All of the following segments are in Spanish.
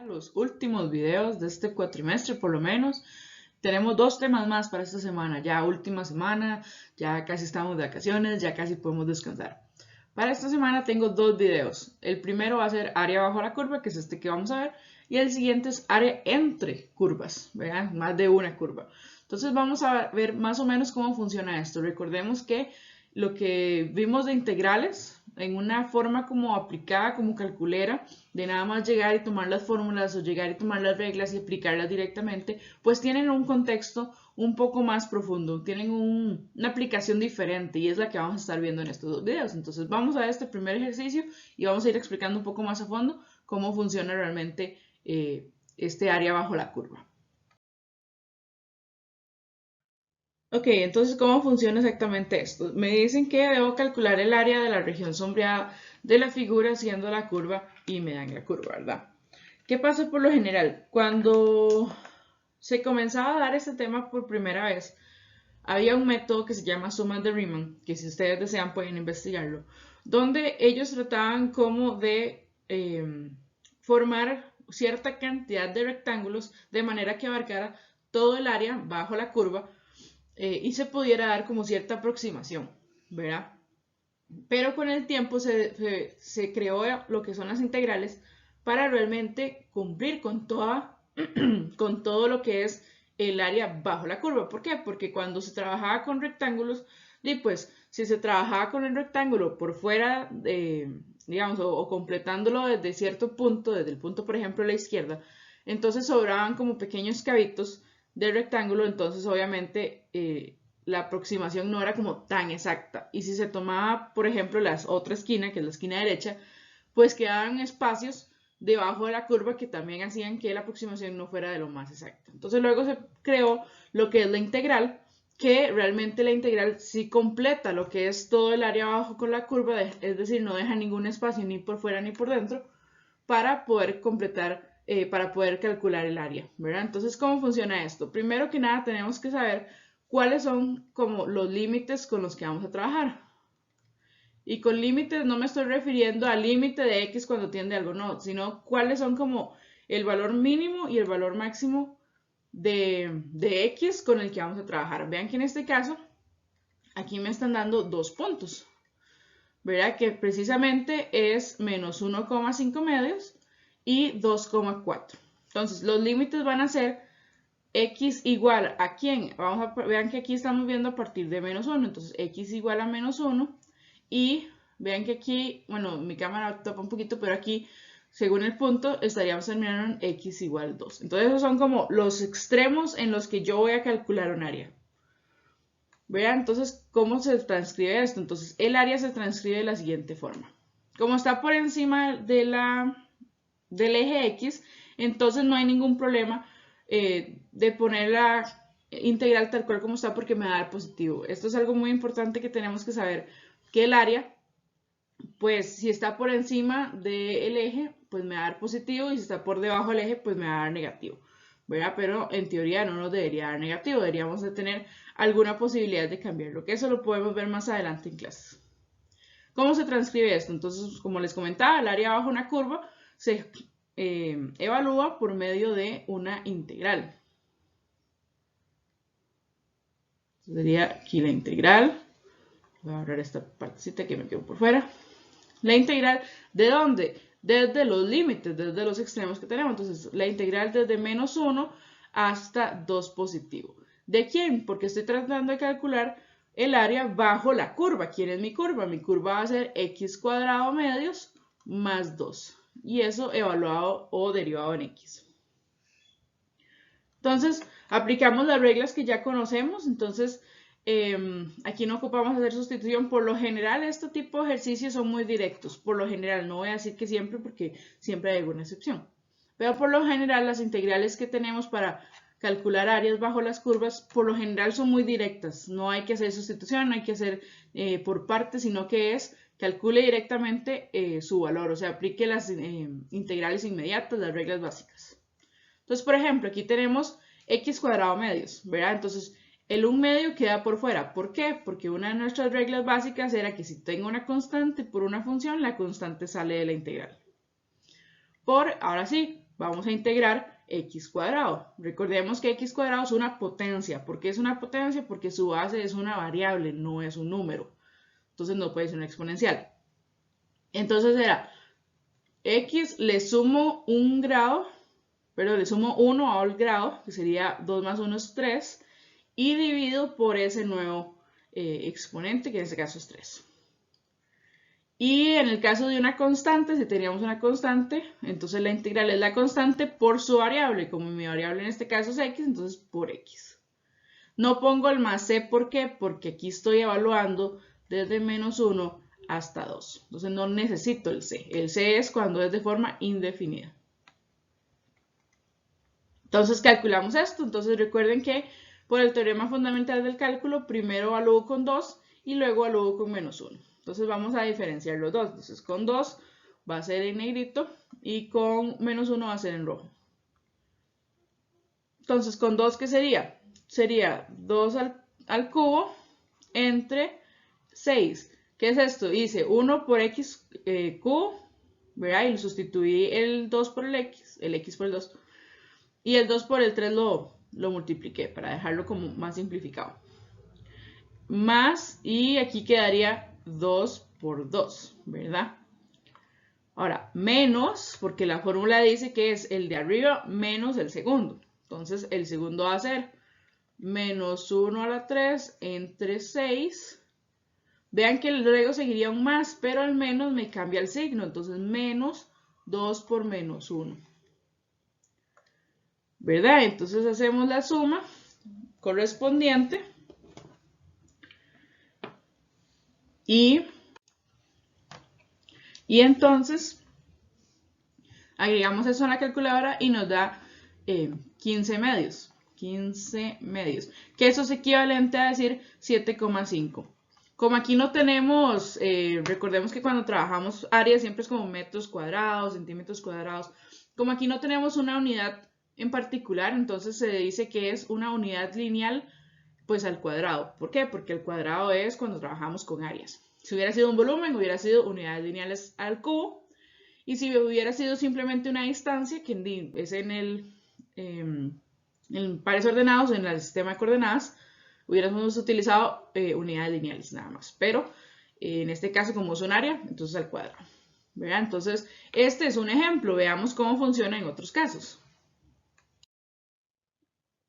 los últimos videos de este cuatrimestre, por lo menos. Tenemos 2 temas más para esta semana, ya última semana, ya casi estamos de vacaciones, ya casi podemos descansar. Para esta semana tengo 2 videos. El primero va a ser área bajo la curva, que es este que vamos a ver, y el siguiente es área entre curvas, ¿verdad? Más de una curva. Entonces vamos a ver más o menos cómo funciona esto. Recordemos que lo que vimos de integrales en una forma como aplicada, como calculera, de nada más llegar y tomar las fórmulas o llegar y tomar las reglas y aplicarlas directamente, pues tienen un contexto un poco más profundo, tienen una aplicación diferente y es la que vamos a estar viendo en estos 2 videos. Entonces vamos a este primer ejercicio y vamos a ir explicando un poco más a fondo cómo funciona realmente este área bajo la curva. Ok, entonces, ¿cómo funciona exactamente esto? Me dicen que debo calcular el área de la región sombreada de la figura haciendo la curva y me dan la curva, ¿verdad? ¿Qué pasa por lo general? Cuando se comenzaba a dar este tema por primera vez, había un método que se llama suma de Riemann, que si ustedes desean pueden investigarlo, donde ellos trataban como de formar cierta cantidad de rectángulos de manera que abarcara todo el área bajo la curva y se pudiera dar como cierta aproximación, ¿verdad? Pero con el tiempo se creó lo que son las integrales para realmente cumplir con todo lo que es el área bajo la curva. ¿Por qué? Porque cuando se trabajaba con rectángulos, y pues si se trabajaba con el rectángulo por fuera, digamos, o completándolo desde cierto punto, desde el punto, por ejemplo, a la izquierda, entonces sobraban como pequeños cabitos del rectángulo, entonces obviamente la aproximación no era como tan exacta. Y si se tomaba, por ejemplo, la otra esquina, que es la esquina derecha, pues quedaban espacios debajo de la curva que también hacían que la aproximación no fuera de lo más exacta. Entonces luego se creó lo que es la integral, que realmente la integral sí completa lo que es todo el área abajo con la curva, es decir, no deja ningún espacio ni por fuera ni por dentro, para poder completar, para poder calcular el área, ¿verdad? Entonces, ¿cómo funciona esto? Primero que nada, tenemos que saber cuáles son como los límites con los que vamos a trabajar. Y con límites no me estoy refiriendo al límite de x cuando tiende a algo, no, sino cuáles son como el valor mínimo y el valor máximo de x con el que vamos a trabajar. Vean que en este caso, aquí me están dando 2 puntos, ¿verdad? Que precisamente es menos 1,5 medios y 2,4. Entonces, los límites van a ser x igual a quién. Vean que aquí estamos viendo a partir de menos 1. Entonces, x igual a menos 1. Y vean que aquí, bueno, mi cámara topa un poquito, pero aquí, según el punto, estaríamos terminando en x igual 2. Entonces, esos son como los extremos en los que yo voy a calcular un área. Vean entonces cómo se transcribe esto. Entonces el área se transcribe de la siguiente forma. Como está por encima del eje X, entonces no hay ningún problema de poner la integral tal cual como está porque me va a dar positivo. Esto es algo muy importante que tenemos que saber, que el área, pues si está por encima del eje, pues me va a dar positivo y si está por debajo del eje, pues me va a dar negativo, ¿verdad? Pero en teoría no nos debería dar negativo, deberíamos de tener alguna posibilidad de cambiarlo, que eso lo podemos ver más adelante en clases. ¿Cómo se transcribe esto? Entonces, como les comentaba, el área bajo una curva se evalúa por medio de una integral. Sería aquí la integral. Voy a borrar esta partecita que me quedó por fuera. La integral, ¿de dónde? Desde los límites, desde los extremos que tenemos. Entonces, la integral desde menos 1 hasta 2 positivo. ¿De quién? Porque estoy tratando de calcular el área bajo la curva. ¿Quién es mi curva? Mi curva va a ser x cuadrado medios más 2. Y eso evaluado o derivado en x. Entonces, aplicamos las reglas que ya conocemos. Entonces, aquí no ocupamos hacer sustitución. Por lo general, este tipo de ejercicios son muy directos. Por lo general, no voy a decir que siempre porque siempre hay alguna excepción. Pero por lo general, las integrales que tenemos para calcular áreas bajo las curvas, por lo general son muy directas. No hay que hacer sustitución, no hay que hacer por partes, sino que es calcule directamente su valor. O sea, aplique las integrales inmediatas, las reglas básicas. Entonces, por ejemplo, aquí tenemos x cuadrado medios, ¿verdad? Entonces, el 1 medio queda por fuera. ¿Por qué? Porque una de nuestras reglas básicas era que si tengo una constante por una función, la constante sale de la integral. Ahora sí, vamos a integrar x cuadrado. Recordemos que x cuadrado es una potencia. ¿Por qué es una potencia? Porque su base es una variable, no es un número. Entonces no puede ser una exponencial. Entonces será x le sumo un grado, pero le sumo 1 al grado, que sería 2 más 1 es 3, y divido por ese nuevo exponente, que en este caso es 3. Y en el caso de una constante, si teníamos una constante, entonces la integral es la constante por su variable. Como mi variable en este caso es x, entonces por x. No pongo el más c, ¿por qué? Porque aquí estoy evaluando desde menos 1 hasta 2. Entonces no necesito el c. El c es cuando es de forma indefinida. Entonces calculamos esto. Entonces recuerden que por el teorema fundamental del cálculo, primero evalúo con 2 y luego evalúo con menos 1. Entonces vamos a diferenciar los dos. Entonces con 2 va a ser en negrito y con menos 1 va a ser en rojo. Entonces con 2, ¿qué sería? Sería 2 al cubo entre 6. ¿Qué es esto? Hice 1 por x cubo, ¿verdad? Y sustituí el 2 por el x por el 2. Y el 2 por el 3 lo multipliqué para dejarlo como más simplificado. Más, y aquí quedaría 2 por 2, ¿verdad? Ahora, menos, porque la fórmula dice que es el de arriba menos el segundo. Entonces, el segundo va a ser menos 1 a la 3 entre 6. Vean que luego seguiría un más, pero el menos me cambia el signo. Entonces, menos 2 por menos 1. ¿Verdad? Entonces, hacemos la suma correspondiente. Y entonces agregamos eso a la calculadora y nos da 15 medios. 15 medios. Que eso es equivalente a decir 7,5. Como aquí no tenemos, recordemos que cuando trabajamos áreas siempre es como metros cuadrados, centímetros cuadrados. Como aquí no tenemos una unidad en particular, entonces se dice que es una unidad lineal pues al cuadrado. ¿Por qué? Porque el cuadrado es cuando trabajamos con áreas. Si hubiera sido un volumen, hubiera sido unidades lineales al cubo. Y si hubiera sido simplemente una distancia, que es en pares ordenados, en el sistema de coordenadas, hubiéramos utilizado unidades lineales nada más. Pero en este caso, como es un área, entonces al cuadrado. ¿Verdad? Entonces, este es un ejemplo. Veamos cómo funciona en otros casos.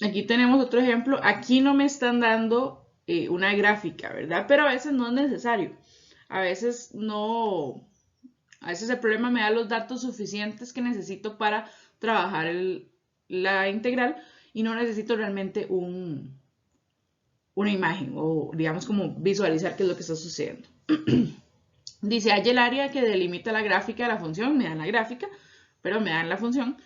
Aquí tenemos otro ejemplo. Aquí no me están dando una gráfica, ¿verdad? Pero a veces no es necesario. A veces no. A veces el problema me da los datos suficientes que necesito para trabajar la integral y no necesito realmente una imagen o digamos como visualizar qué es lo que está sucediendo. Dice, hay el área que delimita la gráfica de la función, me dan la gráfica, pero me dan la función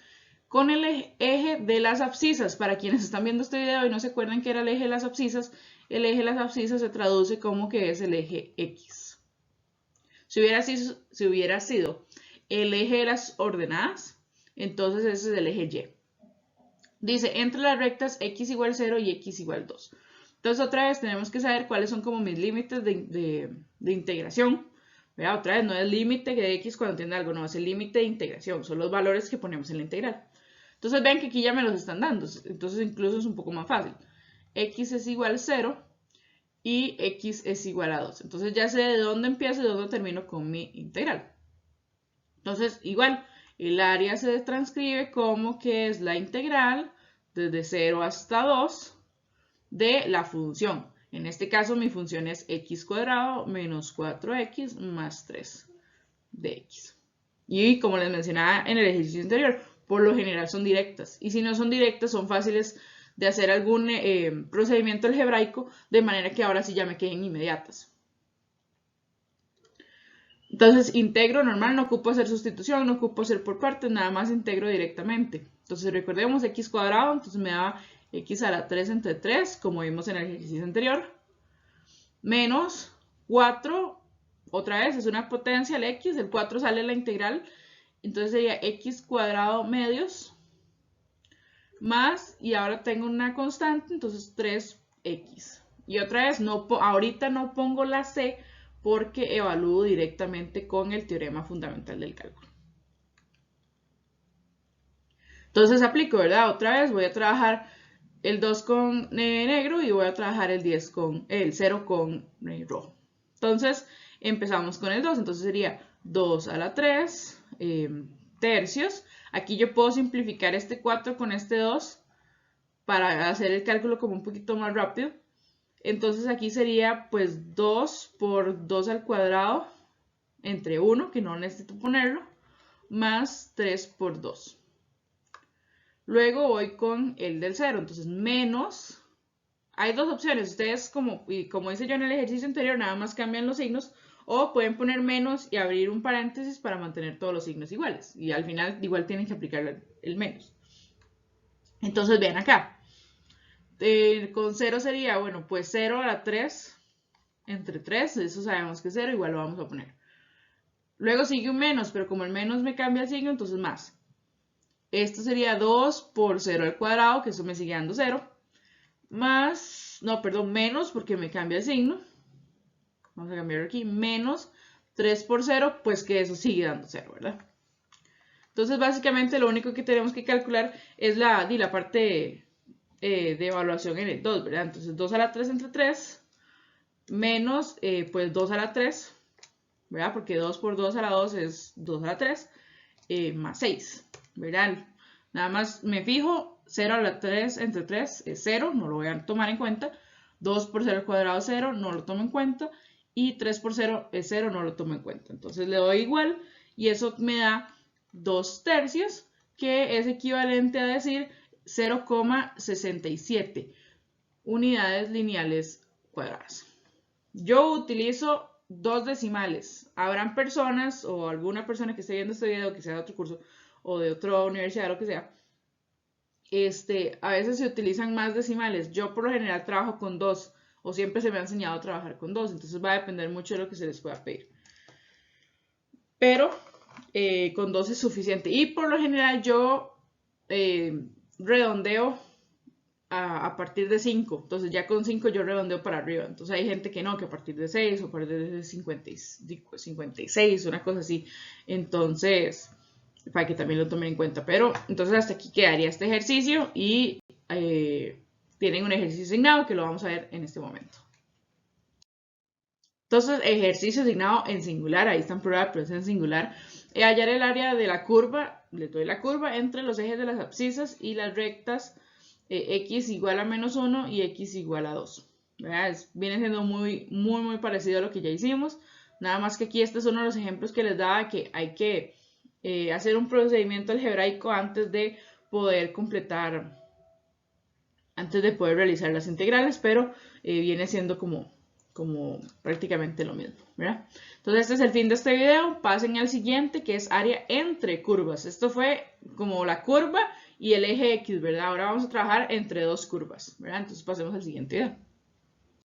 con el eje de las abscisas. Para quienes están viendo este video y no se acuerdan que era el eje de las abscisas, el eje de las abscisas se traduce como que es el eje X. Si hubiera sido el eje de las ordenadas, entonces ese es el eje Y. Dice, entre las rectas x igual 0 y x igual 2. Entonces otra vez tenemos que saber cuáles son como mis límites de integración. ¿Verdad? Otra vez no es límite de x cuando tiene algo, no, es el límite de integración, son los valores que ponemos en la integral. Entonces vean que aquí ya me los están dando, entonces incluso es un poco más fácil. X es igual a 0 y x es igual a 2. Entonces ya sé de dónde empiezo y de dónde termino con mi integral. Entonces igual, el área se transcribe como que es la integral desde 0 hasta 2 de la función. En este caso mi función es x cuadrado menos 4x más 3 de x. Y como les mencionaba en el ejercicio anterior, por lo general son directas. Y si no son directas, son fáciles de hacer algún procedimiento algebraico, de manera que ahora sí ya me queden inmediatas. Entonces integro normal, no ocupo hacer sustitución, no ocupo hacer por partes, nada más integro directamente. Entonces recordemos x cuadrado, entonces me da x a la 3 entre 3, como vimos en el ejercicio anterior, menos 4, otra vez es una potencia el x, el 4 sale la integral, entonces sería x cuadrado medios, más, y ahora tengo una constante, entonces 3x. Y otra vez, ahorita no pongo la c, porque evalúo directamente con el teorema fundamental del cálculo. Entonces aplico, ¿verdad? Otra vez voy a trabajar el 2 con negro y voy a trabajar el 0 con rojo. Entonces empezamos con el 2, entonces sería 2 a la 3 tercios. Aquí yo puedo simplificar este 4 con este 2 para hacer el cálculo como un poquito más rápido. Entonces aquí sería pues 2 por 2 al cuadrado entre 1, que no necesito ponerlo, más 3 por 2. Luego voy con el del 0, entonces menos, hay dos opciones, ustedes como hice yo en el ejercicio anterior, nada más cambian los signos, o pueden poner menos y abrir un paréntesis para mantener todos los signos iguales, y al final igual tienen que aplicar el menos. Entonces vean acá, con 0 sería, bueno, pues 0 a la 3 entre 3, eso sabemos que es 0, igual lo vamos a poner. Luego sigue un menos, pero como el menos me cambia el signo, entonces más. Esto sería 2 por 0 al cuadrado, que eso me sigue dando 0. Más, no, perdón, menos porque me cambia el signo. Vamos a cambiarlo aquí. Menos 3 por 0, pues que eso sigue dando 0, ¿verdad? Entonces, básicamente, lo único que tenemos que calcular es la parte de evaluación en el 2, ¿verdad? Entonces, 2 a la 3 entre 3, menos, pues 2 a la 3, ¿verdad? Porque 2 por 2 a la 2 es 2 a la 3, más 6, ¿verdad? Nada más me fijo, 0 a la 3 entre 3 es 0, no lo voy a tomar en cuenta. 2 por 0 al cuadrado es 0, no lo tomo en cuenta. Y 3 por 0 es 0, no lo tomo en cuenta. Entonces le doy igual y eso me da 2 tercios, que es equivalente a decir 0,67 unidades lineales cuadradas. Yo utilizo 2 decimales. Habrán personas o alguna persona que esté viendo este video que sea de otro curso o de otra universidad, lo que sea, a veces se utilizan más decimales. Yo por lo general trabajo con 2 o siempre se me ha enseñado a trabajar con 2, entonces va a depender mucho de lo que se les pueda pedir. Pero con 2 es suficiente y por lo general yo redondeo a partir de 5, entonces ya con 5 yo redondeo para arriba, entonces hay gente que no, que a partir de 6 o a partir de 56, una cosa así, entonces para que también lo tomen en cuenta, pero entonces hasta aquí quedaría este ejercicio y tienen un ejercicio asignado que lo vamos a ver en este momento. Entonces, ejercicio asignado en singular, ahí está en plural, pero es en singular. Hallar el área de la curva, le doy la curva entre los ejes de las abscisas y las rectas x igual a menos 1 y x igual a 2. Viene siendo muy parecido a lo que ya hicimos. Nada más que aquí este es uno de los ejemplos que les daba que hay que hacer un procedimiento algebraico antes de poder completar, antes de poder realizar las integrales, pero viene siendo como prácticamente lo mismo, ¿verdad? Entonces este es el fin de este video, pasen al siguiente que es área entre curvas. Esto fue como la curva y el eje X, ¿verdad? Ahora vamos a trabajar entre dos curvas, ¿verdad? Entonces pasemos al siguiente video.